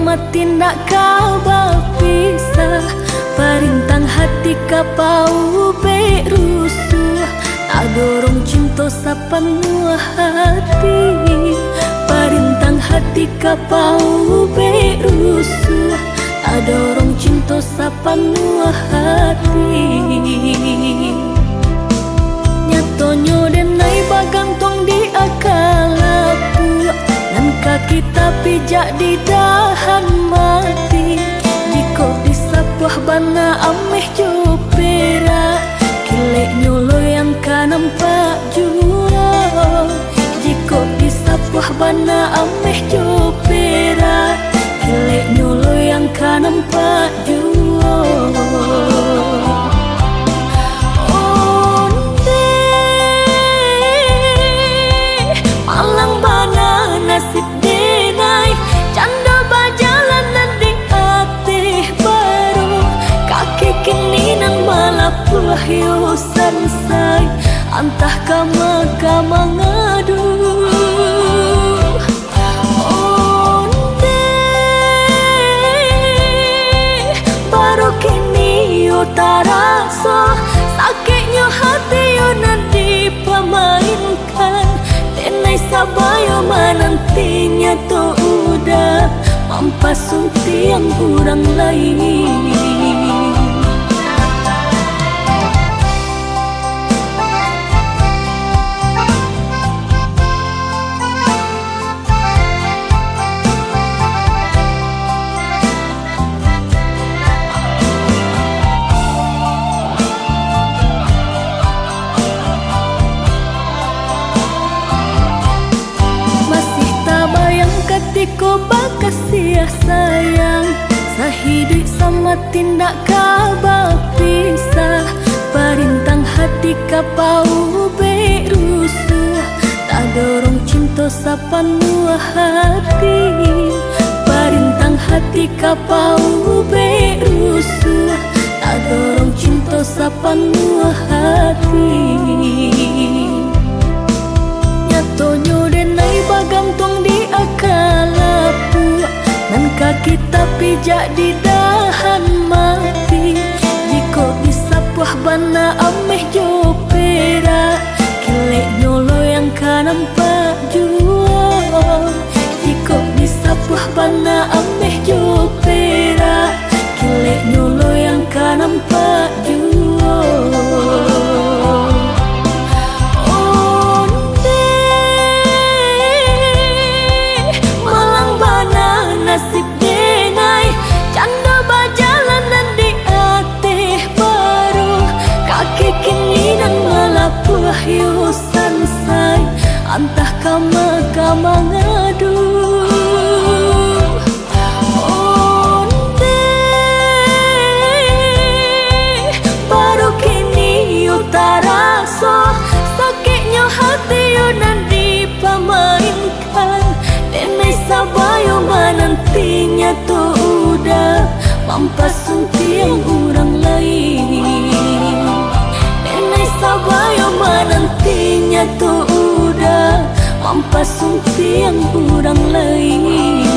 sama tindak kau berpisah. Perintang hati kapau berusuh, tak dorong cinta sepenuh hati. Perintang hati kapau berusuh, tak dorong cinta sepenuh hati. Nyatonya denai bagantong di akal aku, dan kaki tapi jak di dahan mati. Jika disapuh bana ameh jo perak, kilek nyolo yang kan nampak jua. Jika disapuh bana ameh jo perak, kilek nyolo yang kan nampak jua. Nasib denai canda bajalan dan di hati baru, kaki kini nang malah wahyu sansai, antah kama ngadu. Onde baru kini yo taraso, sakitnya hati yo nanti pemainkan. Denai sabayo manantinya tu udah mampasung tiang kurang lain. Ketika bakas sia sayang, sahidup sama tindak kau berpisah. Perintang hati kapau berusuh, tak dorong cinta sepenuh hati. Perintang hati kapau berusuh, tak dorong cinta sepenuh hati. Nyatonya denai bagantong di akal aku, dan kaki tapi jak di dahan mati. Jika disapuh bana ameh jo perak, kilek nyolo yang kan nampak jua. Jika disapuh bana ameh jo perak, kilek nyolo yang kan nampak jua. Nasib denai canda bajalan dan di hati baru, kaki kini dan malah wahyu sansai, antah kama ngadu. Onde baru kini yo taraso, sakitnya hati yo nanti pemainkan. Denai sabayo manantinya tu udah mampasung tiang orang lain. Denai sabayo manantinya tu udah mampasung tiang orang lain.